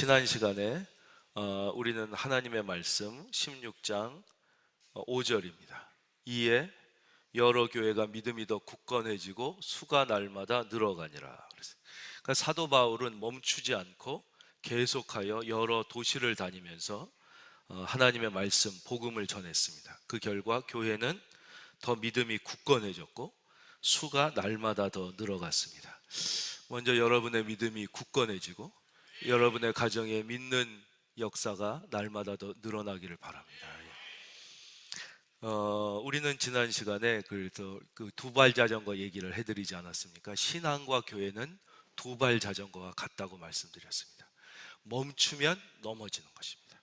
지난 시간에 우리는 하나님의 말씀 16장 5절입니다. 이에 여러 교회가 믿음이 더 굳건해지고 수가 날마다 늘어가니라. 그러니까 사도 바울은 멈추지 않고 계속하여 여러 도시를 다니면서 하나님의 말씀, 복음을 전했습니다. 그 결과 교회는 더 믿음이 굳건해졌고 수가 날마다 더 늘어갔습니다. 먼저 여러분의 믿음이 굳건해지고 여러분의 가정에 믿는 역사가 날마다 더 늘어나기를 바랍니다. 우리는 지난 시간에 그 두발 자전거 얘기를 해드리지 않았습니까? 신앙과 교회는 두발 자전거가 같다고 말씀드렸습니다. 멈추면 넘어지는 것입니다.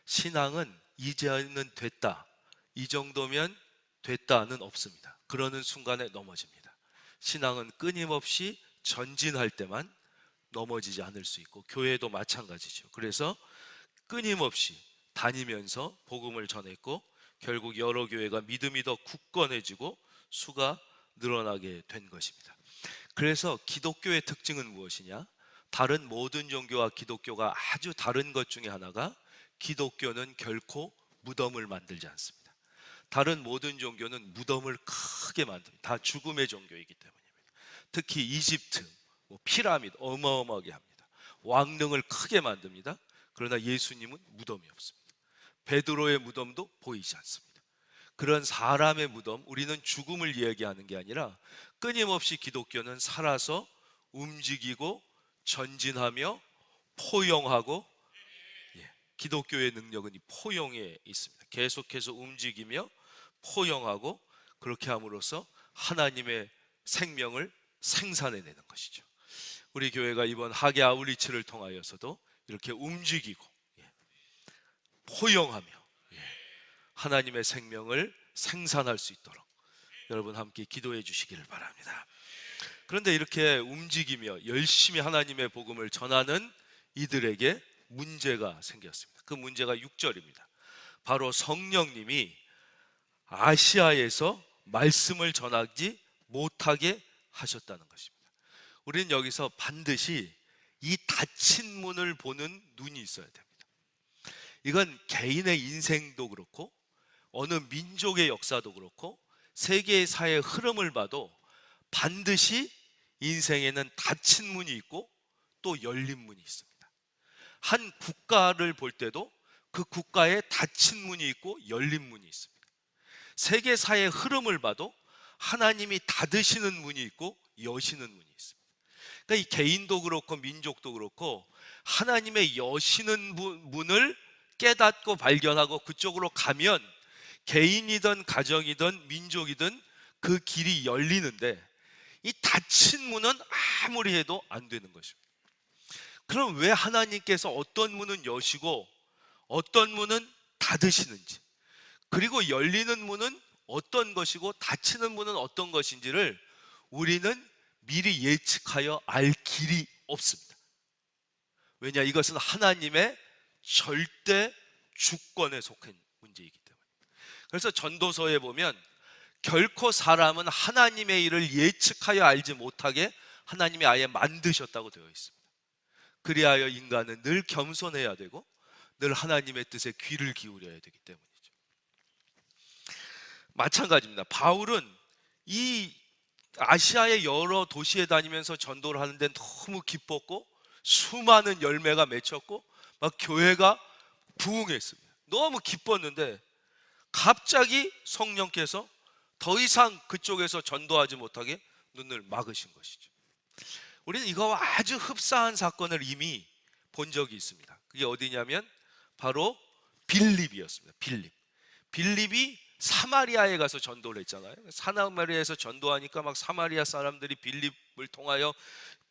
신앙은 이제는 됐다, 이 정도면 됐다는 없습니다. 그러는 순간에 넘어집니다. 신앙은 끊임없이 전진할 때만 넘어지지 않을 수 있고, 교회도 마찬가지죠. 그래서 끊임없이 다니면서 복음을 전했고 결국 여러 교회가 믿음이 더 굳건해지고 수가 늘어나게 된 것입니다. 그래서 기독교의 특징은 무엇이냐? 다른 모든 종교와 기독교가 아주 다른 것 중에 하나가, 기독교는 결코 무덤을 만들지 않습니다. 다른 모든 종교는 무덤을 크게 만듭니다. 다 죽음의 종교이기 때문입니다. 특히 이집트, 피라미드 어마어마하게 합니다. 왕릉을 크게 만듭니다. 그러나 예수님은 무덤이 없습니다. 베드로의 무덤도 보이지 않습니다. 그런 사람의 무덤, 우리는 죽음을 이야기하는 게 아니라 끊임없이 기독교는 살아서 움직이고 전진하며 포용하고, 기독교의 능력은 이 포용에 있습니다. 계속해서 움직이며 포용하고, 그렇게 함으로써 하나님의 생명을 생산해내는 것이죠. 우리 교회가 이번 하계 아울리치를 통하여서도 이렇게 움직이고 포용하며 하나님의 생명을 생산할 수 있도록 여러분 함께 기도해 주시기를 바랍니다. 그런데 이렇게 움직이며 열심히 하나님의 복음을 전하는 이들에게 문제가 생겼습니다. 그 문제가 6절입니다. 바로 성령님이 아시아에서 말씀을 전하지 못하게 하셨다는 것입니다. 우리는 여기서 반드시 이 닫힌 문을 보는 눈이 있어야 됩니다. 이건 개인의 인생도 그렇고 어느 민족의 역사도 그렇고 세계의 사회 흐름을 봐도 반드시 인생에는 닫힌 문이 있고 또 열린 문이 있습니다. 한 국가를 볼 때도 그 국가에 닫힌 문이 있고 열린 문이 있습니다. 세계 사회 흐름을 봐도 하나님이 닫으시는 문이 있고 여시는 문이 있습니다. 그러니까 이 개인도 그렇고 민족도 그렇고 하나님의 여시는 문을 깨닫고 발견하고 그쪽으로 가면 개인이든 가정이든 민족이든 그 길이 열리는데, 이 닫힌 문은 아무리 해도 안 되는 것입니다. 그럼 왜 하나님께서 어떤 문은 여시고 어떤 문은 닫으시는지, 그리고 열리는 문은 어떤 것이고 닫히는 문은 어떤 것인지를 우리는 미리 예측하여 알 길이 없습니다. 왜냐? 이것은 하나님의 절대 주권에 속한 문제이기 때문에. 그래서 전도서에 보면 결코 사람은 하나님의 일을 예측하여 알지 못하게 하나님이 아예 만드셨다고 되어 있습니다. 그리하여 인간은 늘 겸손해야 되고 늘 하나님의 뜻에 귀를 기울여야 되기 때문이죠. 마찬가지입니다. 바울은 이 아시아의 여러 도시에 다니면서 전도를 하는데 너무 기뻤고 수많은 열매가 맺혔고 막 교회가 부흥했습니다. 너무 기뻤는데 갑자기 성령께서 더 이상 그쪽에서 전도하지 못하게 눈을 막으신 것이죠. 우리는 이거와 아주 흡사한 사건을 이미 본 적이 있습니다. 그게 어디냐면 바로 빌립이었습니다. 빌립이 사마리아에 가서 전도를 했잖아요. 사마리아에서 전도하니까 막 사마리아 사람들이 빌립을 통하여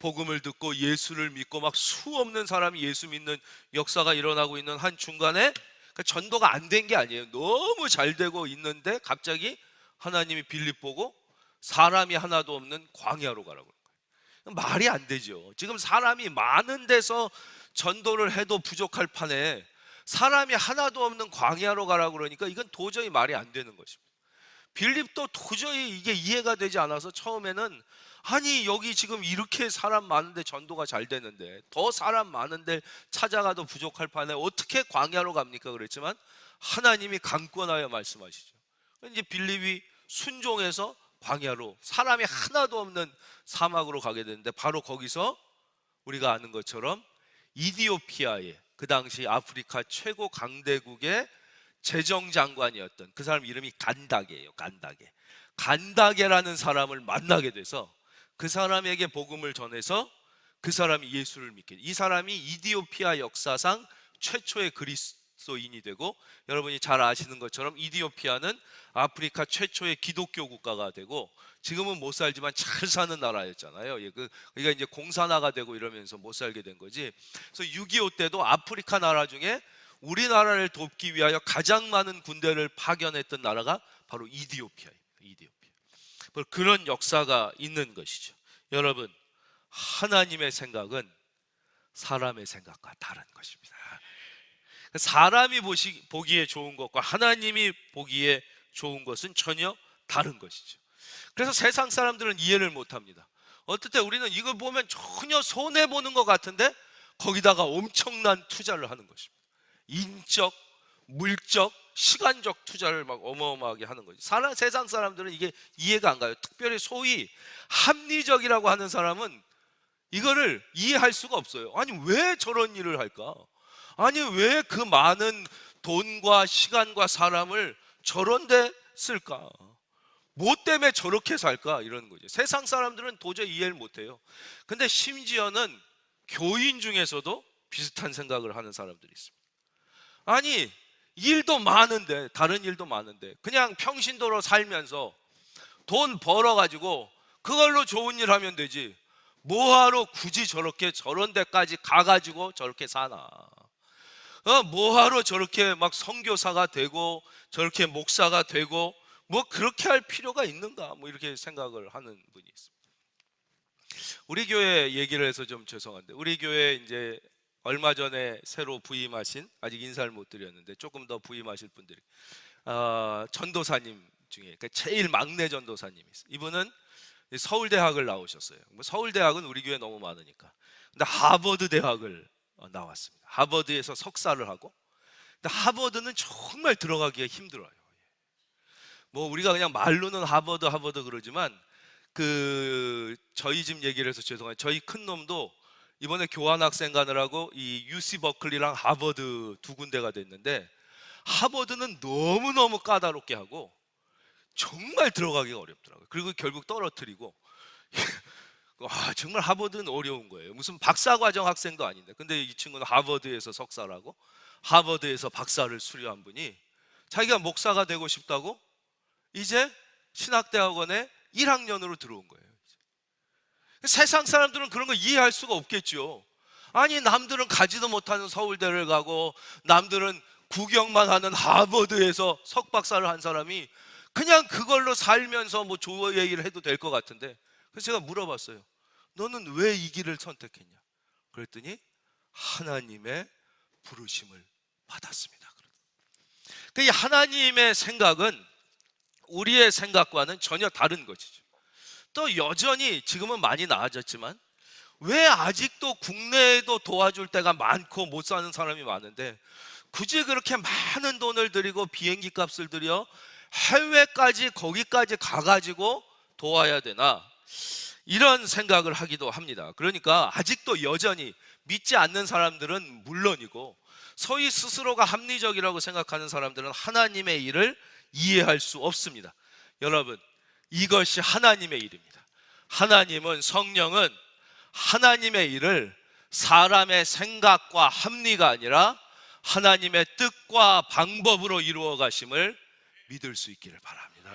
복음을 듣고 예수를 믿고 막 수 없는 사람이 예수 믿는 역사가 일어나고 있는 한 중간에, 그러니까 전도가 안 된 게 아니에요. 너무 잘 되고 있는데 갑자기 하나님이 빌립 보고 사람이 하나도 없는 광야로 가라고 그런 거예요. 말이 안 되죠. 지금 사람이 많은 데서 전도를 해도 부족할 판에 사람이 하나도 없는 광야로 가라고 그러니까 이건 도저히 말이 안 되는 것입니다. 빌립도 도저히 이게 이해가 되지 않아서 처음에는 아니 여기 지금 이렇게 사람 많은데 전도가 잘 되는데 더 사람 많은데 찾아가도 부족할 판에 어떻게 광야로 갑니까? 그랬지만 하나님이 강권하여 말씀하시죠. 이제 빌립이 순종해서 광야로, 사람이 하나도 없는 사막으로 가게 되는데 바로 거기서 우리가 아는 것처럼 이디오피아의, 그 당시 아프리카 최고 강대국의 재정장관이었던 그 사람 이름이 간다게예요. 간다게라는 사람을 만나게 돼서 그 사람에게 복음을 전해서 그 사람이 예수를 믿게 돼요. 이 사람이 이디오피아 역사상 최초의 그리스도인이 되고, 여러분이 잘 아시는 것처럼 이디오피아는 아프리카 최초의 기독교 국가가 되고 지금은 못 살지만 잘 사는 나라였잖아요. 그러니까 이제 공산화가 되고 이러면서 못 살게 된 거지. 그래서 6.25 때도 아프리카 나라 중에 우리나라를 돕기 위하여 가장 많은 군대를 파견했던 나라가 바로 이디오피아입니다. 그런 역사가 있는 것이죠. 여러분, 하나님의 생각은 사람의 생각과 다른 것입니다. 사람이 보기에 좋은 것과 하나님이 보기에 좋은 것은 전혀 다른 것이죠. 그래서 세상 사람들은 이해를 못합니다. 어떨 때 우리는 이걸 보면 전혀 손해보는 것 같은데 거기다가 엄청난 투자를 하는 것입니다. 인적, 물적, 시간적 투자를 막 어마어마하게 하는 거죠. 세상 사람들은 이게 이해가 안 가요. 특별히 소위 합리적이라고 하는 사람은 이거를 이해할 수가 없어요. 아니 왜 저런 일을 할까? 아니 왜 그 많은 돈과 시간과 사람을 저런 데 쓸까? 뭐 때문에 저렇게 살까? 이러는 거죠. 세상 사람들은 도저히 이해를 못해요. 근데 심지어는 교인 중에서도 비슷한 생각을 하는 사람들이 있습니다. 아니 일도 많은데, 다른 일도 많은데 그냥 평신도로 살면서 돈 벌어가지고 그걸로 좋은 일 하면 되지 뭐하러 굳이 저런 데까지 가가지고 저렇게 사나? 뭐하러 저렇게 막 선교사가 되고 저렇게 목사가 되고 뭐 그렇게 할 필요가 있는가? 뭐 이렇게 생각을 하는 분이 있습니다. 우리 교회 얘기를 해서 좀 죄송한데, 우리 교회 이제 얼마 전에 새로 부임하신, 아직 인사를 못 드렸는데 조금 더 부임하실 분들이 전도사님 중에 그러니까 제일 막내 전도사님이 있어요. 이분은 서울대학을 나오셨어요. 뭐 서울대학은 우리 교회 너무 많으니까. 근데 하버드 대학을 나왔습니다. 하버드에서 석사를 하고, 근데 하버드는 정말 들어가기가 힘들어요. 뭐 우리가 그냥 말로는 하버드 그러지만 저희 집 얘기를 해서 죄송해요. 저희 큰 놈도 이번에 교환학생 가느라고 이 UC 버클리랑 하버드 두 군데가 됐는데, 하버드는 너무너무 까다롭게 하고 정말 들어가기가 어렵더라고요. 그리고 결국 떨어뜨리고 정말 하버드는 어려운 거예요. 무슨 박사과정 학생도 아닌데, 근데 이 친구는 하버드에서 석사라고, 하버드에서 박사를 수료한 분이 자기가 목사가 되고 싶다고 이제 신학대학원에 1학년으로 들어온 거예요. 세상 사람들은 그런 거 이해할 수가 없겠죠. 아니 남들은 가지도 못하는 서울대를 가고 남들은 구경만 하는 하버드에서 석박사를 한 사람이 그냥 그걸로 살면서 뭐 좋은 얘기를 해도 될 것 같은데, 그래서 제가 물어봤어요. 너는 왜 이 길을 선택했냐? 그랬더니 하나님의 부르심을 받았습니다. 그 하나님의 생각은 우리의 생각과는 전혀 다른 것이죠. 또 여전히 지금은 많이 나아졌지만 왜 아직도 국내에도 도와줄 때가 많고 못 사는 사람이 많은데 굳이 그렇게 많은 돈을 들이고 비행기 값을 들여 해외까지 거기까지 가가지고 도와야 되나, 이런 생각을 하기도 합니다. 그러니까 아직도 여전히 믿지 않는 사람들은 물론이고 소위 스스로가 합리적이라고 생각하는 사람들은 하나님의 일을 이해할 수 없습니다. 여러분, 이것이 하나님의 일입니다. 하나님은, 성령은 하나님의 일을 사람의 생각과 합리가 아니라 하나님의 뜻과 방법으로 이루어 가심을 믿을 수 있기를 바랍니다.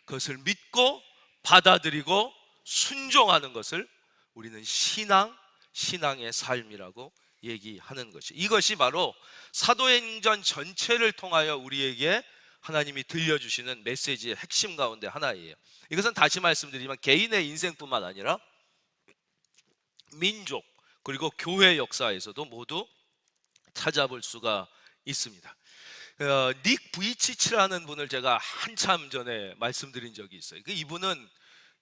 그것을 믿고 받아들이고 순종하는 것을 우리는 신앙의 삶이라고 얘기하는 것이, 이것이 바로 사도행전 전체를 통하여 우리에게 하나님이 들려주시는 메시지의 핵심 가운데 하나예요. 이것은 다시 말씀드리지만 개인의 인생뿐만 아니라 민족 그리고 교회 역사에서도 모두 찾아볼 수가 있습니다. 닉 부이치치라는 분을 제가 한참 전에 말씀드린 적이 있어요. 이분은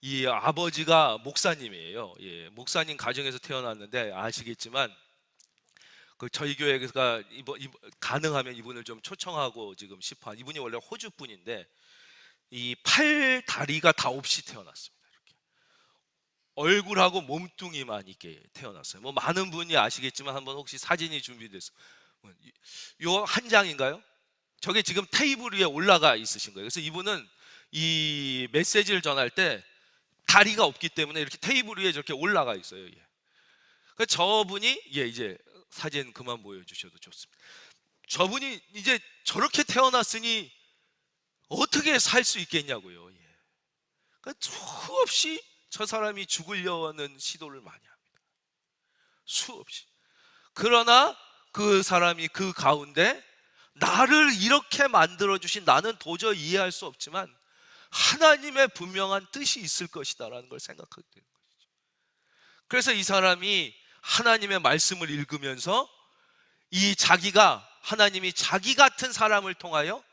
이 아버지가 목사님이에요. 예, 목사님 가정에서 태어났는데 아시겠지만 저희 교회가 가능하면 이분을 좀 초청하고 지금 싶어. 이분이 원래 호주 분인데 이 팔 다리가 다 없이 태어났습니다. 이렇게 얼굴하고 몸뚱이만 있게 태어났어요. 뭐 많은 분이 아시겠지만 한번 혹시 사진이 준비돼서 요 한 장인가요? 저게 지금 테이블 위에 올라가 있으신 거예요. 그래서 이분은 이 메시지를 전할 때 다리가 없기 때문에 이렇게 테이블 위에 저렇게 올라가 있어요. 예. 그러니까 저분이 이제 사진 그만 보여주셔도 좋습니다. 저분이 이제 저렇게 태어났으니 어떻게 살 수 있겠냐고요. 예. 그러니까 수없이 저 사람이 죽으려는 시도를 많이 합니다. 수없이. 그러나 그 사람이 그 가운데 나를 이렇게 만들어주신, 나는 도저히 이해할 수 없지만 하나님의 분명한 뜻이 있을 것이다 라는 걸 생각하게 되는 것이죠. 그래서 이 사람이 하나님의 말씀을 읽으면서 하나님이 자기 같은 사람을 통하여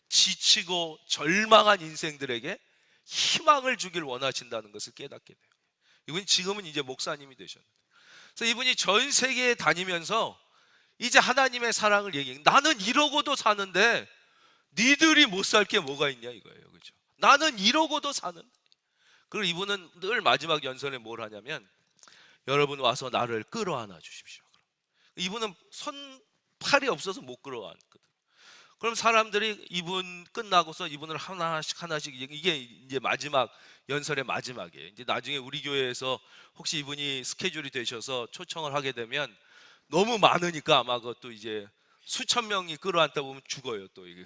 지치고 절망한 인생들에게 희망을 주길 원하신다는 것을 깨닫게 돼요. 이분이 지금은 이제 목사님이 되셨는데, 그래서 이분이 전 세계에 다니면서 이제 하나님의 사랑을 얘기해요. 나는 이러고도 사는데 니들이 못 살 게 뭐가 있냐 이거예요. 그렇죠? 나는 이러고도 사는데. 그리고 이분은 늘 마지막 연설에 뭘 하냐면, 여러분 와서 나를 끌어안아 주십시오. 이분은 팔이 없어서 못 끌어안거든. 그럼 사람들이 이분 끝나고서 이분을 하나씩 이게 이제 마지막 연설의 마지막이에요. 이제 나중에 우리 교회에서 혹시 이분이 스케줄이 되셔서 초청을 하게 되면 너무 많으니까 아마 그것도 이제 수천 명이 끌어안다 보면 죽어요. 또 이게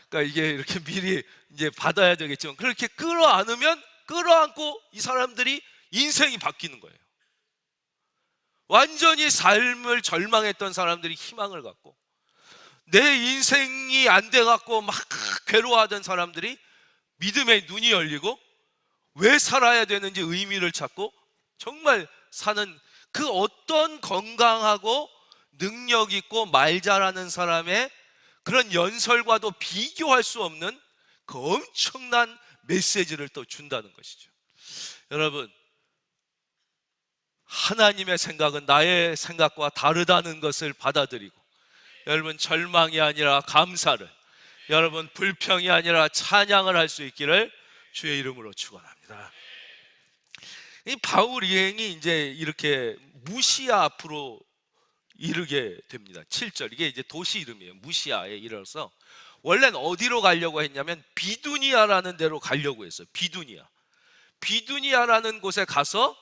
그러니까 이게 이렇게 미리 이제 받아야 되겠지만, 그렇게 끌어안으면 끌어안고 이 사람들이 인생이 바뀌는 거예요. 완전히 삶을 절망했던 사람들이 희망을 갖고, 내 인생이 안 돼 갖고 막 괴로워하던 사람들이 믿음의 눈이 열리고 왜 살아야 되는지 의미를 찾고 정말 사는, 그 어떤 건강하고 능력 있고 말 잘하는 사람의 그런 연설과도 비교할 수 없는 그 엄청난 메시지를 또 준다는 것이죠. 여러분, 하나님의 생각은 나의 생각과 다르다는 것을 받아들이고, 여러분 절망이 아니라 감사를, 여러분 불평이 아니라 찬양을 할 수 있기를 주의 이름으로 축원합니다. 이 바울 여행이 이제 이렇게 무시아 앞으로 이르게 됩니다. 7절, 이게 이제 도시 이름이에요. 무시아에 이르러서 원래는 어디로 가려고 했냐면 비두니아라는 데로 가려고 했어요. 비두니아라는 곳에 가서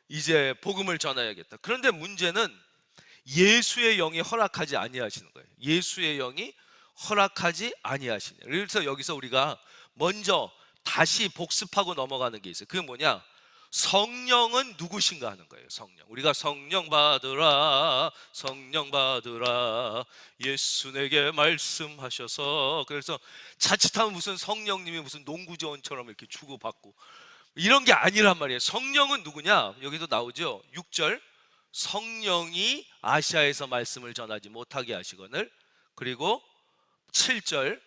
이제 복음을 전해야겠다. 그런데 문제는 예수의 영이 허락하지 아니하시는 거예요. 예수의 영이 허락하지 아니하시냐. 그래서 여기서 우리가 먼저 다시 복습하고 넘어가는 게 있어요. 그게 뭐냐? 성령은 누구신가 하는 거예요. 성령. 우리가 성령 받으라, 성령 받으라, 예수 내게 말씀하셔서. 그래서 자칫하면 무슨 성령님이 무슨 농구조원처럼 이렇게 주고받고 이런 게 아니란 말이에요. 성령은 누구냐? 여기도 나오죠. 6절, 성령이 아시아에서 말씀을 전하지 못하게 하시거늘. 그리고 7절,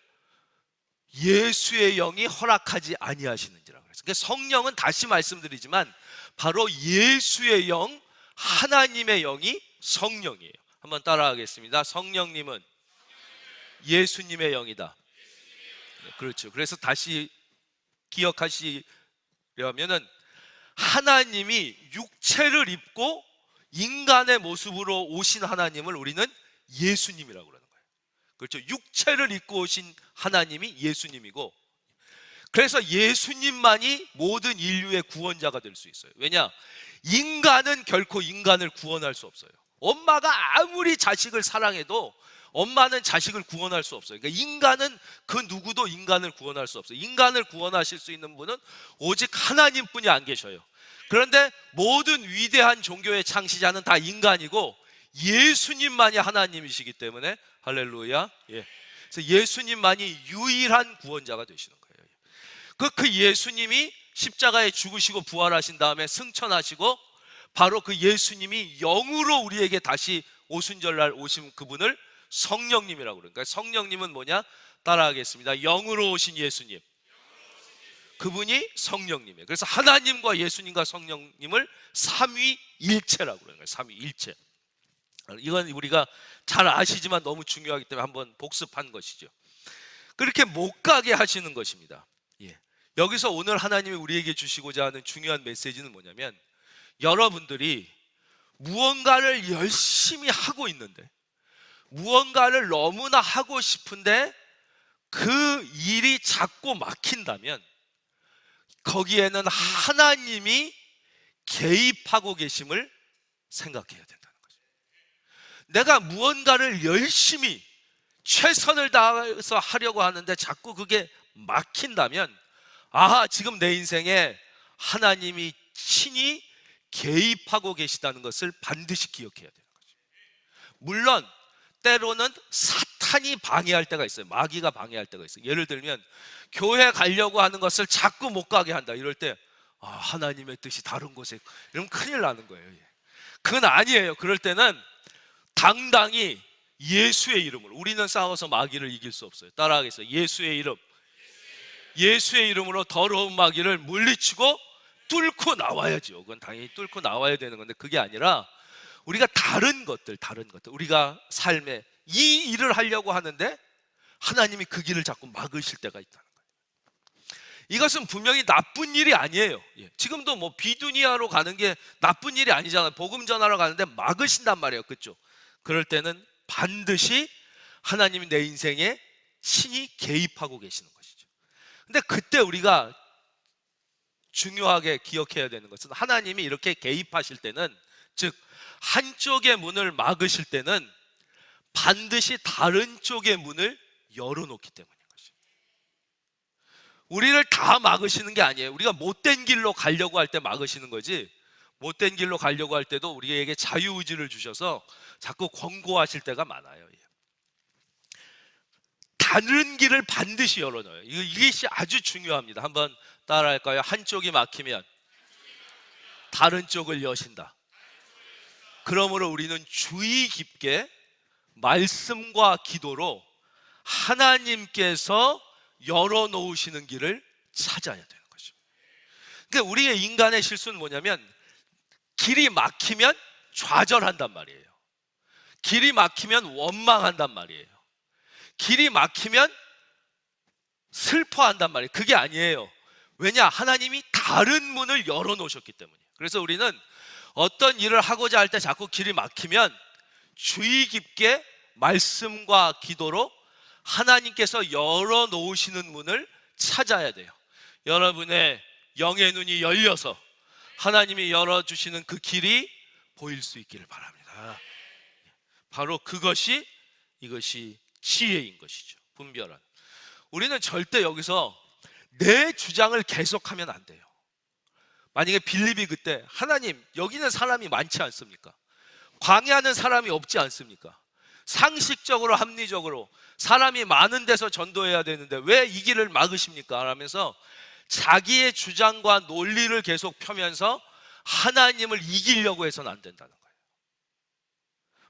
예수의 영이 허락하지 아니하시는지라 그랬어요. 그러니까 성령은 다시 말씀드리지만 바로 예수의 영, 하나님의 영이 성령이에요. 한번 따라하겠습니다. 성령님은 예수님의 영이다. 그렇죠. 그래서 다시 기억하시려면은 하나님이 육체를 입고 인간의 모습으로 오신 하나님을 우리는 예수님이라고 그러는 거예요. 그렇죠. 육체를 입고 오신 하나님이 예수님이고, 그래서 예수님만이 모든 인류의 구원자가 될 수 있어요. 왜냐? 인간은 결코 인간을 구원할 수 없어요. 엄마가 아무리 자식을 사랑해도 엄마는 자식을 구원할 수 없어요. 그러니까 인간은 그 누구도 인간을 구원할 수 없어요. 인간을 구원하실 수 있는 분은 오직 하나님뿐이 안 계셔요. 그런데 모든 위대한 종교의 창시자는 다 인간이고 예수님만이 하나님이시기 때문에 할렐루야. 예. 그래서 예수님만이 유일한 구원자가 되시는 거예요. 그 예수님이 십자가에 죽으시고 부활하신 다음에 승천하시고, 바로 그 예수님이 영으로 우리에게 다시 오순절날 오신 그분을 성령님이라고 그러니까 성령님은 뭐냐? 따라하겠습니다. 영으로 오신 예수님, 그분이 성령님이에요. 그래서 하나님과 예수님과 성령님을 삼위일체라고 그러는 거예요. 삼위일체. 이건 우리가 잘 아시지만 너무 중요하기 때문에 한번 복습한 것이죠. 그렇게 못 가게 하시는 것입니다. 여기서 오늘 하나님이 우리에게 주시고자 하는 중요한 메시지는 뭐냐면, 여러분들이 무언가를 열심히 하고 있는데, 무언가를 너무나 하고 싶은데 그 일이 자꾸 막힌다면 거기에는 하나님이 개입하고 계심을 생각해야 된다는 거죠. 내가 무언가를 열심히 최선을 다해서 하려고 하는데 자꾸 그게 막힌다면, 지금 내 인생에 하나님이 친히 개입하고 계시다는 것을 반드시 기억해야 되는 거죠. 물론 때로는 사탄이 방해할 때가 있어요. 마귀가 방해할 때가 있어요. 예를 들면 교회 가려고 하는 것을 자꾸 못 가게 한다. 이럴 때 하나님의 뜻이 다른 곳에, 이러면 큰일 나는 거예요. 그건 아니에요. 그럴 때는 당당히 예수의 이름으로, 우리는 싸워서 마귀를 이길 수 없어요. 따라하겠어요. 예수의 이름, 예수의 이름으로 더러운 마귀를 물리치고 뚫고 나와야죠. 그건 당연히 뚫고 나와야 되는 건데, 그게 아니라 우리가 다른 것들, 우리가 삶에 이 일을 하려고 하는데 하나님이 그 길을 자꾸 막으실 때가 있다는 거예요. 이것은 분명히 나쁜 일이 아니에요. 지금도 뭐 비두니아로 가는 게 나쁜 일이 아니잖아요. 복음 전하러 가는데 막으신단 말이에요. 그렇죠? 그럴 때는 반드시 하나님이 내 인생에 친히 개입하고 계시는 것이죠. 근데 그때 우리가 중요하게 기억해야 되는 것은, 하나님이 이렇게 개입하실 때는, 즉 한쪽의 문을 막으실 때는 반드시 다른 쪽의 문을 열어놓기 때문인 것이죠. 우리를 다 막으시는 게 아니에요. 우리가 못된 길로 가려고 할 때 막으시는 거지, 못된 길로 가려고 할 때도 우리에게 자유의지를 주셔서 자꾸 권고하실 때가 많아요. 다른 길을 반드시 열어놔요. 이것이 아주 중요합니다. 한번 따라할까요? 한쪽이 막히면 다른 쪽을 여신다. 그러므로 우리는 주의 깊게 말씀과 기도로 하나님께서 열어놓으시는 길을 찾아야 되는 것입니다. 그러니까 우리의 인간의 실수는 뭐냐면, 길이 막히면 좌절한단 말이에요. 길이 막히면 원망한단 말이에요. 길이 막히면 슬퍼한단 말이에요. 그게 아니에요. 왜냐? 하나님이 다른 문을 열어놓으셨기 때문이에요. 그래서 우리는 어떤 일을 하고자 할 때 자꾸 길이 막히면 주의 깊게 말씀과 기도로 하나님께서 열어놓으시는 문을 찾아야 돼요. 여러분의 영의 눈이 열려서 하나님이 열어주시는 그 길이 보일 수 있기를 바랍니다. 바로 이것이 지혜인 것이죠. 분별한. 우리는 절대 여기서 내 주장을 계속하면 안 돼요. 만약에 빌립이 그때, 하나님, 여기는 사람이 많지 않습니까? 광야는 사람이 없지 않습니까? 상식적으로, 합리적으로 사람이 많은 데서 전도해야 되는데 왜 이 길을 막으십니까? 라면서 자기의 주장과 논리를 계속 펴면서 하나님을 이기려고 해서는 안 된다는 거예요.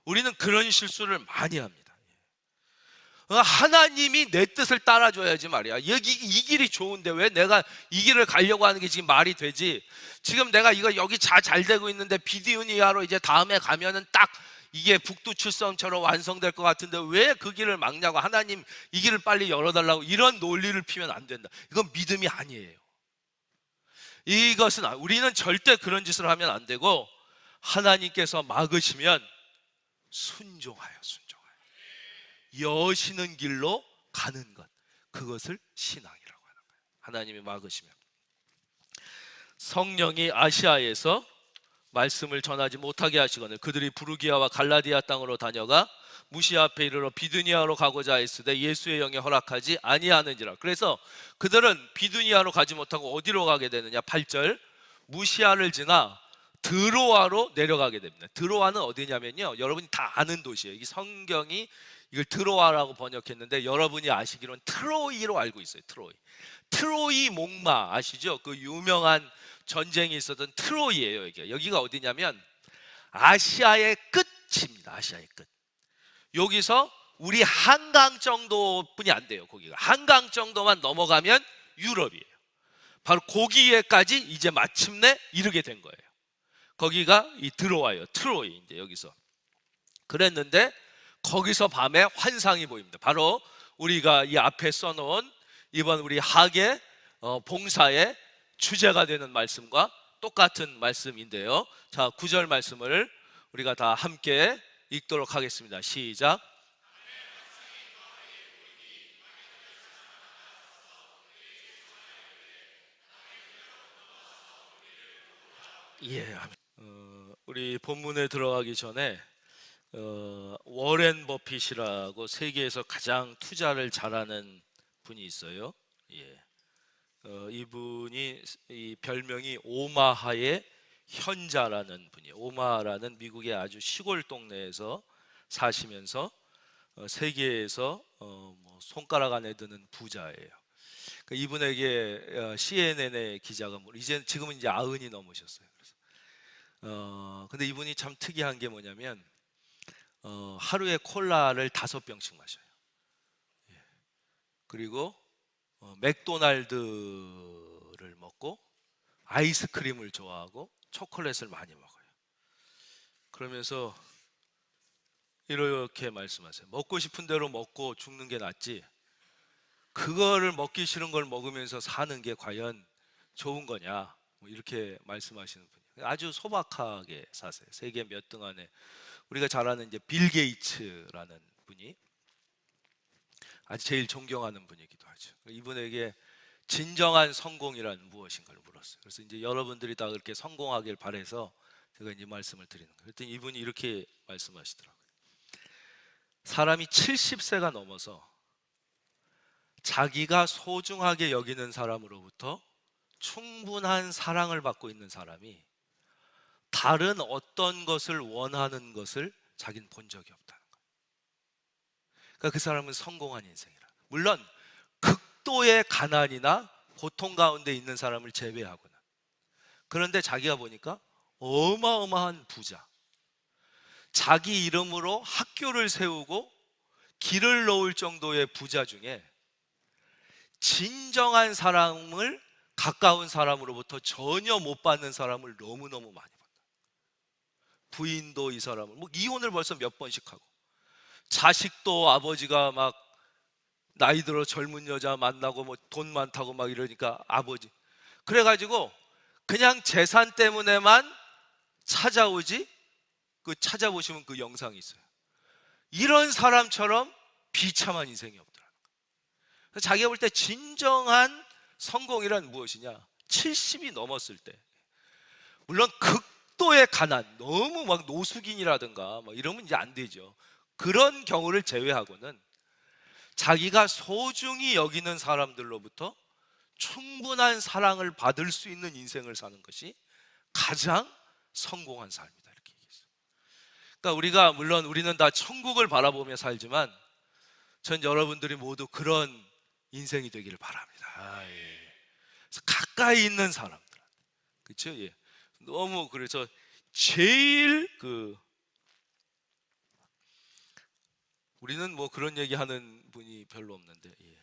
우리는 그런 실수를 많이 합니다. 하나님이 내 뜻을 따라줘야지 말이야. 이 길이 좋은데 왜 내가 이 길을 가려고 하는 게 지금 말이 되지? 지금 내가 여기 잘 되고 있는데 비디우니아로 이제 다음에 가면은 딱 이게 북두칠성처럼 완성될 것 같은데 왜 그 길을 막냐고, 하나님 이 길을 빨리 열어달라고, 이런 논리를 피면 안 된다. 이건 믿음이 아니에요. 이것은 우리는 절대 그런 짓을 하면 안 되고, 하나님께서 막으시면 순종하여 여시는 길로 가는 것, 그것을 신앙이라고 하는 거예요. 하나님이 막으시면. 성령이 아시아에서 말씀을 전하지 못하게 하시거늘 그들이 부르기아와 갈라디아 땅으로 다녀가 무시아 앞에 이르러 비두니아로 가고자 했으되 예수의 영이 허락하지 아니하는지라. 그래서 그들은 비두니아로 가지 못하고 어디로 가게 되느냐? 8절, 무시아를 지나 드로아로 내려가게 됩니다. 드로아는 어디냐면요, 여러분이 다 아는 도시예요. 이 성경이 이걸 드로아라고 번역했는데 여러분이 아시기로는 트로이로 알고 있어요. 트로이 목마 아시죠? 그 유명한 전쟁이 있었던 트로이예요. 여기가 어디냐면 아시아의 끝입니다. 아시아의 끝. 여기서 우리 한강 정도뿐이 안 돼요. 거기가 한강 정도만 넘어가면 유럽이에요. 바로 거기에까지 이제 마침내 이르게 된 거예요. 거기가 들어와요. 트로이. 이제 여기서 그랬는데 거기서 밤에 환상이 보입니다. 바로 우리가 이 앞에 써놓은 이번 우리 하계 봉사의 주제가 되는 말씀과 똑같은 말씀인데요. 자, 9절 말씀을 우리가 다 함께 읽도록 하겠습니다. 시작. 예, 우리 본문에 들어가기 전에 워렌 버핏이라고 세계에서 가장 투자를 잘하는 분이 있어요. 예. 이분이 이 별명이 오마하의 현자라는 분이에요. 오마하라는 미국의 아주 시골 동네에서 사시면서 세계에서 뭐 손가락 안에 드는 부자예요. 이분에게 CNN의 기자가 지금은 이제 90이 넘으셨어요. 근데 이분이 참 특이한 게 뭐냐면 하루에 콜라를 5병씩 마셔요. 예. 그리고 맥도날드를 먹고 아이스크림을 좋아하고 초콜릿을 많이 먹어요. 그러면서 이렇게 말씀하세요. 먹고 싶은 대로 먹고 죽는 게 낫지 그거를 먹기 싫은 걸 먹으면서 사는 게 과연 좋은 거냐, 뭐 이렇게 말씀하시는 분이에요. 아주 소박하게 사세요. 세계 몇 등 안에 우리가 잘 아는 이제 빌 게이츠라는 분이 아주 제일 존경하는 분이기도 하죠. 이분에게 진정한 성공이란 무엇인가를 물었어요. 그래서 이제 여러분들이 다 그렇게 성공하길 바래서 제가 이제 말씀을 드리는 거예요. 그랬더니 이분이 이렇게 말씀하시더라고요. 사람이 70세가 넘어서 자기가 소중하게 여기는 사람으로부터 충분한 사랑을 받고 있는 사람이 다른 어떤 것을 원하는 것을 자기는 본 적이 없다는 거예요. 그러니까 그 사람은 성공한 인생이라. 물론 극도의 가난이나 고통 가운데 있는 사람을 제외하고는. 그런데 자기가 보니까 어마어마한 부자, 자기 이름으로 학교를 세우고 길을 놓을 정도의 부자 중에 진정한 사랑을 가까운 사람으로부터 전혀 못 받는 사람을 너무너무 많이 받다. 부인도 이 사람을 이혼을 벌써 몇 번씩 하고, 자식도 아버지가 막 나이 들어 젊은 여자 만나고 돈 많다고 막 이러니까 아버지 그래가지고 그냥 재산 때문에만 찾아오지, 찾아보시면 그 영상이 있어요. 이런 사람처럼 비참한 인생이 없더라고요. 자기가 볼 때 진정한 성공이란 무엇이냐, 70이 넘었을 때, 물론 극도의 가난, 너무 막 노숙인이라든가 이러면 이제 안 되죠. 그런 경우를 제외하고는 자기가 소중히 여기는 사람들로부터 충분한 사랑을 받을 수 있는 인생을 사는 것이 가장 성공한 삶이다, 이렇게 얘기했어요. 그러니까 물론 우리는 다 천국을 바라보며 살지만 전 여러분들이 모두 그런 인생이 되기를 바랍니다. 예. 그래서 가까이 있는 사람들, 그렇죠? 예. 너무 그래서 제일 우리는 그런 얘기하는 분이 별로 없는데, 예.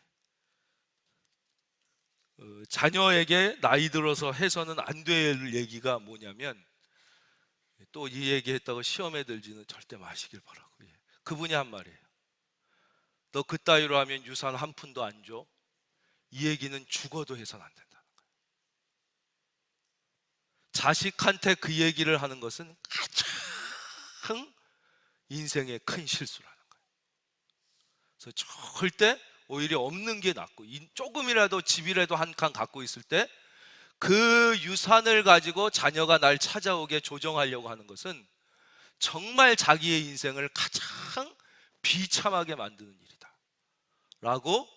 자녀에게 나이 들어서 해서는 안 될 얘기가 뭐냐면, 또 이 얘기했다고 시험에 들지는 절대 마시길 바라고. 예. 그분이 한 말이에요. 너 그따위로 하면 유산 한 푼도 안 줘. 이 얘기는 죽어도 해서는 안 된다는 거예요. 자식한테 그 얘기를 하는 것은 가장 인생의 큰 실수라는 거예요. 그래서 절대 오히려 없는 게 낫고, 조금이라도 집이라도 한 칸 갖고 있을 때 그 유산을 가지고 자녀가 날 찾아오게 조정하려고 하는 것은 정말 자기의 인생을 가장 비참하게 만드는 일이다 라고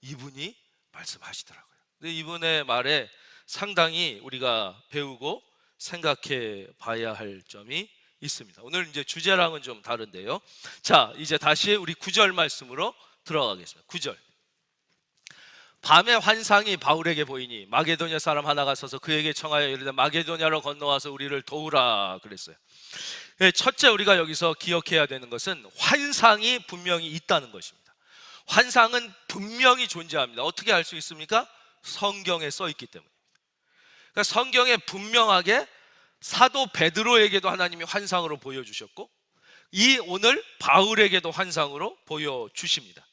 이분이 말씀하시더라고요. 근데 이분의 말에 상당히 우리가 배우고 생각해 봐야 할 점이 있습니다. 오늘 이제 주제랑은 좀 다른데요. 자, 이제 다시 우리 9절 말씀으로 들어가겠습니다. 9절. 밤에 환상이 바울에게 보이니 마게도냐 사람 하나가 서서 그에게 청하여 이르되 마게도냐로 건너와서 우리를 도우라 그랬어요. 첫째 우리가 여기서 기억해야 되는 것은 환상이 분명히 있다는 것입니다. 환상은 분명히 존재합니다. 어떻게 알 수 있습니까? 성경에 써 있기 때문입니다. 그러니까 성경에 분명하게 사도 베드로에게도 하나님이 환상으로 보여주셨고, 오늘 바울에게도 환상으로 보여주십니다.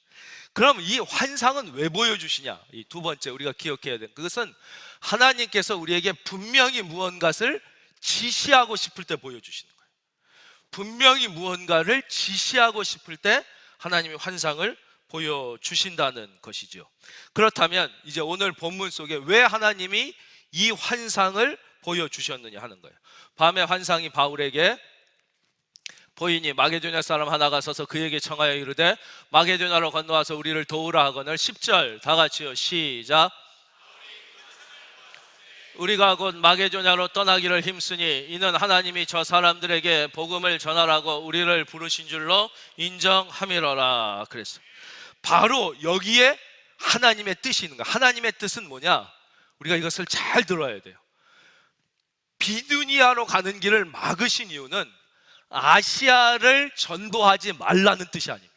그럼 이 환상은 왜 보여주시냐? 이 두 번째 우리가 기억해야 되는 그것은 하나님께서 우리에게 분명히 무언가를 지시하고 싶을 때 보여주시는 거예요. 분명히 무언가를 지시하고 싶을 때 하나님이 환상을 보여주신다는 것이죠. 그렇다면 이제 오늘 본문 속에 왜 하나님이 이 환상을 보여주셨느냐 하는 거예요. 밤에 환상이 바울에게 보이니 마게도냐 사람 하나가 서서 그에게 청하여 이르되 마게도냐로 건너와서 우리를 도우라 하거늘. 10절 다 같이요, 시작. 우리가 곧 마게도냐로 떠나기를 힘쓰니 이는 하나님이 저 사람들에게 복음을 전하라고 우리를 부르신 줄로 인정함이로라 그랬어. 바로 여기에 하나님의 뜻이 있는 거야. 하나님의 뜻은 뭐냐? 우리가 이것을 잘 들어야 돼요. 비두니아로 가는 길을 막으신 이유는 아시아를 전도하지 말라는 뜻이 아닙니다.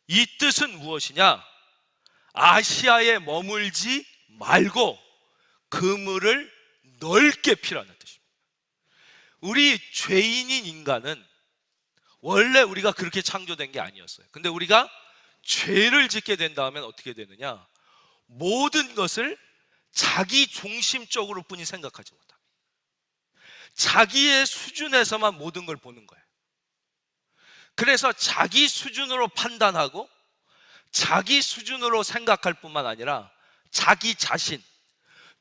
이 뜻은 무엇이냐? 아시아에 머물지 말고 그물을 넓게 피라는 뜻입니다. 우리 죄인인 인간은 원래 우리가 그렇게 창조된 게 아니었어요. 근데 우리가 죄를 짓게 된다면 어떻게 되느냐? 모든 것을 자기 중심적으로 뿐이 생각하지 못합니다. 자기의 수준에서만 모든 걸 보는 거예요. 그래서 자기 수준으로 판단하고 자기 수준으로 생각할 뿐만 아니라 자기 자신,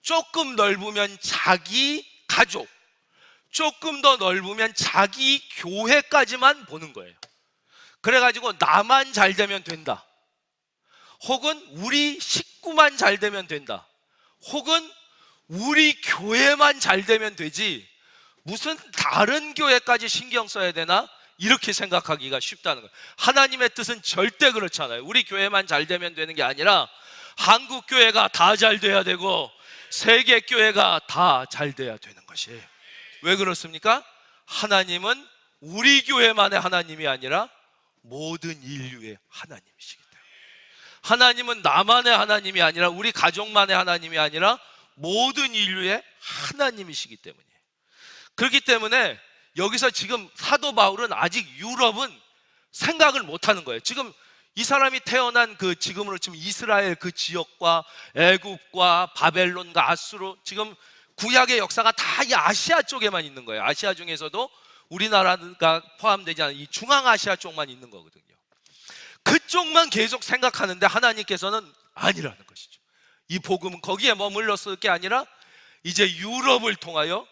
조금 넓으면 자기 가족, 조금 더 넓으면 자기 교회까지만 보는 거예요. 그래가지고 나만 잘 되면 된다, 혹은 우리 식구만 잘 되면 된다, 혹은 우리 교회만 잘 되면 되지 무슨 다른 교회까지 신경 써야 되나? 이렇게 생각하기가 쉽다는 거예요. 하나님의 뜻은 절대 그렇지 않아요. 우리 교회만 잘 되면 되는 게 아니라 한국 교회가 다 잘 돼야 되고 세계 교회가 다 잘 돼야 되는 것이에요. 왜 그렇습니까? 하나님은 우리 교회만의 하나님이 아니라 모든 인류의 하나님이시기 때문에, 하나님은 나만의 하나님이 아니라 우리 가족만의 하나님이 아니라 모든 인류의 하나님이시기 때문이에요. 그렇기 때문에 여기서 지금 사도 바울은 아직 유럽은 생각을 못하는 거예요. 지금 이 사람이 태어난 그 지금으로 지금 이스라엘 그 지역과 애굽과 바벨론과 아수르, 지금 구약의 역사가 다 이 아시아 쪽에만 있는 거예요. 아시아 중에서도 우리나라가 포함되지 않은 이 중앙아시아 쪽만 있는 거거든요. 그쪽만 계속 생각하는데 하나님께서는 아니라는 것이죠. 이 복음은 거기에 머물렀을 게 아니라 이제 유럽을 통하여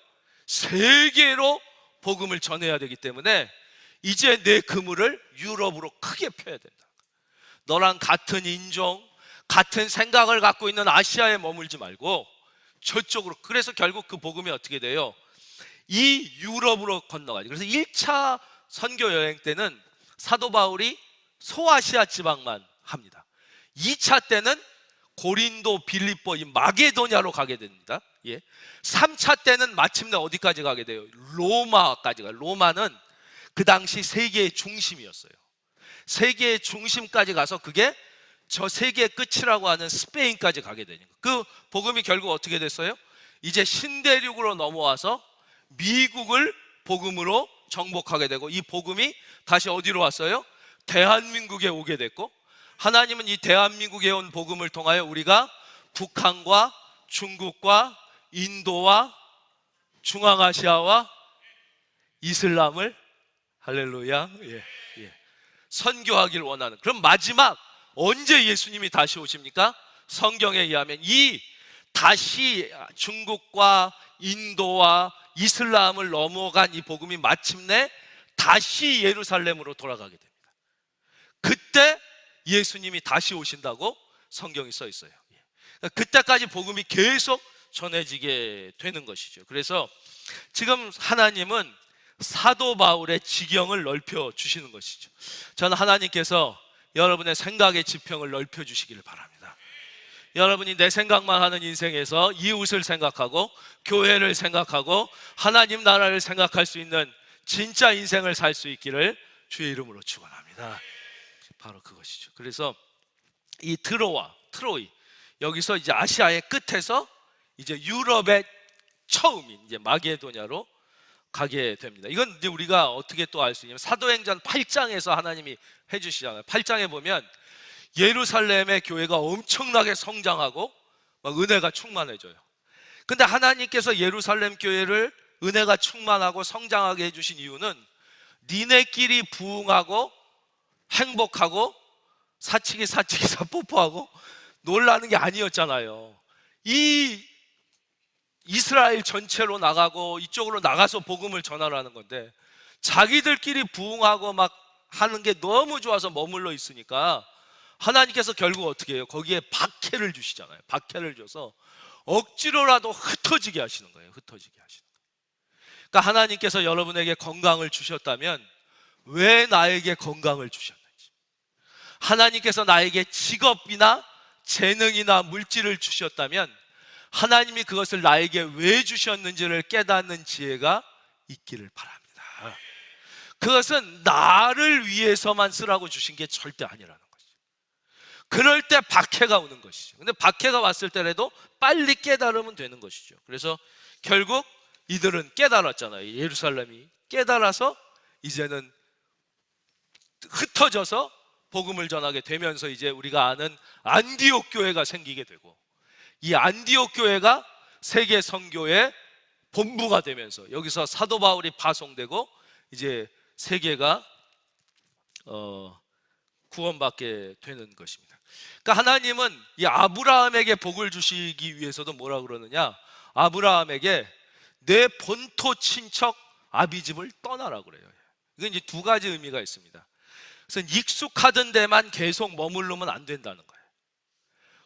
세계로 복음을 전해야 되기 때문에 이제 내 그물을 유럽으로 크게 펴야 된다. 너랑 같은 인종, 같은 생각을 갖고 있는 아시아에 머물지 말고 저쪽으로. 그래서 결국 그 복음이 어떻게 돼요? 이 유럽으로 건너가죠. 그래서 1차 선교 여행 때는 사도 바울이 소아시아 지방만 합니다. 2차 때는 고린도, 빌립보, 이 마게도냐로 가게 됩니다. 3차 때는 마침내 어디까지 가게 돼요? 로마까지 가요. 로마는 그 당시 세계의 중심이었어요. 세계의 중심까지 가서 그게 저 세계의 끝이라고 하는 스페인까지 가게 되는 거예요. 그 복음이 결국 어떻게 됐어요? 이제 신대륙으로 넘어와서 미국을 복음으로 정복하게 되고, 이 복음이 다시 어디로 왔어요? 대한민국에 오게 됐고, 하나님은 이 대한민국에 온 복음을 통하여 우리가 북한과 중국과 인도와 중앙아시아와 이슬람을 할렐루야 선교하길 원하는. 그럼 마지막 언제 예수님이 다시 오십니까? 성경에 의하면 이 다시 중국과 인도와 이슬람을 넘어간 이 복음이 마침내 다시 예루살렘으로 돌아가게 됩니다. 그때 예수님이 다시 오신다고 성경이 써 있어요. 그때까지 복음이 계속 전해지게 되는 것이죠. 그래서 지금 하나님은 사도 바울의 지경을 넓혀 주시는 것이죠. 저는 하나님께서 여러분의 생각의 지평을 넓혀 주시기를 바랍니다. 여러분이 내 생각만 하는 인생에서 이웃을 생각하고 교회를 생각하고 하나님 나라를 생각할 수 있는 진짜 인생을 살 수 있기를 주의 이름으로 축원합니다. 바로 그것이죠. 그래서 이 트로이 여기서 이제 아시아의 끝에서 이제 유럽의 처음인 이제 마게도냐로 가게 됩니다. 이건 이제 우리가 어떻게 또 알 수 있냐면 사도행전 8장에서 하나님이 해주시잖아요. 8장에 보면 예루살렘의 교회가 엄청나게 성장하고 막 은혜가 충만해져요. 근데 하나님께서 예루살렘 교회를 은혜가 충만하고 성장하게 해주신 이유는 니네끼리 부흥하고 행복하고 사치기 사뽀뽀하고 놀라는 게 아니었잖아요. 이 이스라엘 전체로 나가고 이쪽으로 나가서 복음을 전하라는 건데 자기들끼리 부흥하고 막 하는 게 너무 좋아서 머물러 있으니까 하나님께서 결국 어떻게 해요? 거기에 박해를 주시잖아요. 박해를 줘서 억지로라도 흩어지게 하시는 거예요. 흩어지게 하시는 거예요. 그러니까 하나님께서 여러분에게 건강을 주셨다면 왜 나에게 건강을 주셨는지, 하나님께서 나에게 직업이나 재능이나 물질을 주셨다면 하나님이 그것을 나에게 왜 주셨는지를 깨닫는 지혜가 있기를 바랍니다. 그것은 나를 위해서만 쓰라고 주신 게 절대 아니라는 것이죠. 그럴 때 박해가 오는 것이죠. 근데 박해가 왔을 때라도 빨리 깨달으면 되는 것이죠. 그래서 결국 이들은 깨달았잖아요. 예루살렘이 깨달아서 이제는 흩어져서 복음을 전하게 되면서 이제 우리가 아는 안디옥 교회가 생기게 되고, 이 안디옥 교회가 세계 선교의 본부가 되면서 여기서 사도 바울이 파송되고 이제 세계가 구원받게 되는 것입니다. 그러니까 하나님은 이 아브라함에게 복을 주시기 위해서도 뭐라 그러느냐, 아브라함에게 내 본토 친척 아비집을 떠나라고 그래요. 이건 이제 두 가지 의미가 있습니다. 그래서 익숙하던 데만 계속 머무르면 안 된다는 거예요.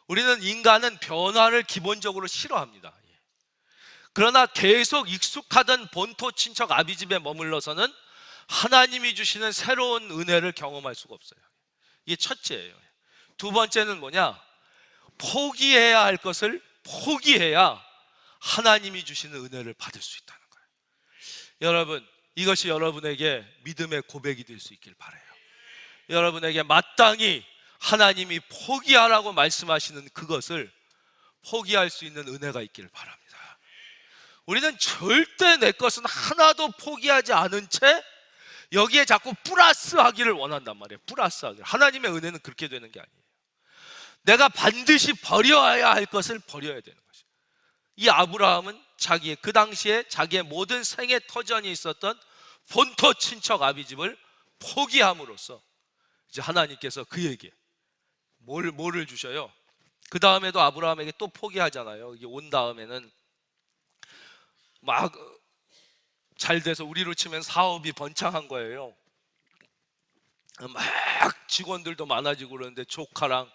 우리는 인간은 변화를 기본적으로 싫어합니다. 그러나 계속 익숙하던 본토 친척 아비집에 머물러서는 하나님이 주시는 새로운 은혜를 경험할 수가 없어요. 이게 첫째예요. 두 번째는 뭐냐, 포기해야 할 것을 포기해야 하나님이 주시는 은혜를 받을 수 있다는 거예요. 여러분, 이것이 여러분에게 믿음의 고백이 될 수 있길 바라요. 여러분에게 마땅히 하나님이 포기하라고 말씀하시는 그것을 포기할 수 있는 은혜가 있기를 바랍니다. 우리는 절대 내 것은 하나도 포기하지 않은 채 여기에 자꾸 플러스 하기를 원한단 말이에요. 플러스 하기를. 하나님의 은혜는 그렇게 되는 게 아니에요. 내가 반드시 버려야 할 것을 버려야 되는 것이에요. 이 아브라함은 자기의 그 당시에 자기의 모든 생애 터전이 있었던 본토 친척 아비집을 포기함으로써 이제 하나님께서 그에게 뭐를 주셔요? 그 다음에도 아브라함에게 또 포기하잖아요. 이게 온 다음에는 막 잘 돼서 우리로 치면 사업이 번창한 거예요. 막 직원들도 많아지고 그러는데 조카랑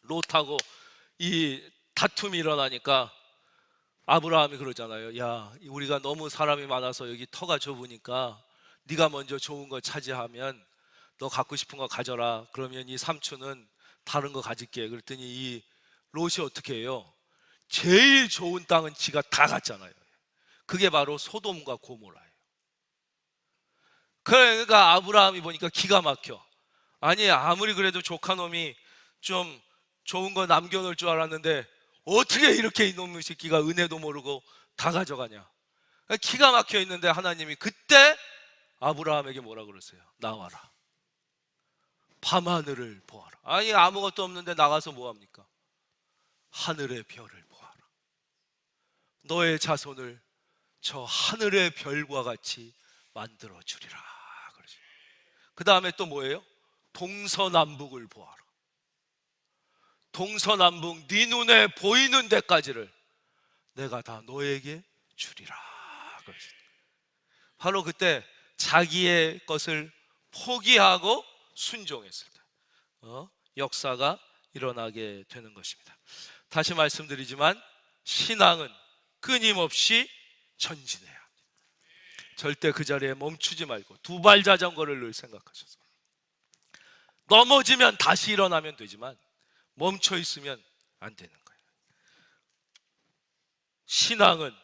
롯하고 이 다툼이 일어나니까 아브라함이 그러잖아요. 야, 우리가 너무 사람이 많아서 여기 터가 좁으니까 네가 먼저 좋은 거 차지하면 너 갖고 싶은 거 가져라. 그러면 이 삼촌은 다른 거 가질게. 그랬더니 이 롯이 어떻게 해요? 제일 좋은 땅은 지가 다 갔잖아요. 그게 바로 소돔과 고모라예요. 그러니까 아브라함이 보니까 기가 막혀. 아니, 아무리 그래도 조카놈이 좀 좋은 거 남겨놓을 줄 알았는데 어떻게 이렇게 이놈의 새끼가 은혜도 모르고 다 가져가냐. 기가 막혀 있는데 하나님이 그때 아브라함에게 뭐라 그러세요? 나와라. 밤하늘을 보아라. 아니, 아무것도 없는데 나가서 뭐합니까? 하늘의 별을 보아라. 너의 자손을 저 하늘의 별과 같이 만들어 주리라. 그 다음에 또 뭐예요? 동서남북을 보아라. 동서남북 네 눈에 보이는 데까지를 내가 다 너에게 주리라. 바로 그때 자기의 것을 포기하고 순종했을 때 역사가 일어나게 되는 것입니다. 다시 말씀드리지만 신앙은 끊임없이 전진해야 합니다. 절대 그 자리에 멈추지 말고 두발 자전거를 늘 생각하셔서 넘어지면 다시 일어나면 되지만 멈춰 있으면 안 되는 거예요. 신앙은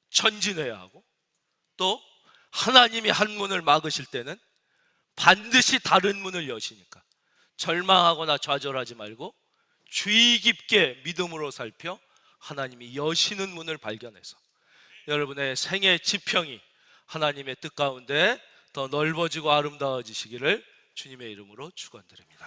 전진해야 하고 또 하나님이 한 문을 막으실 때는 반드시 다른 문을 여시니까 절망하거나 좌절하지 말고 주의 깊게 믿음으로 살펴 하나님이 여시는 문을 발견해서 여러분의 생애 지평이 하나님의 뜻 가운데 더 넓어지고 아름다워지시기를 주님의 이름으로 축원드립니다.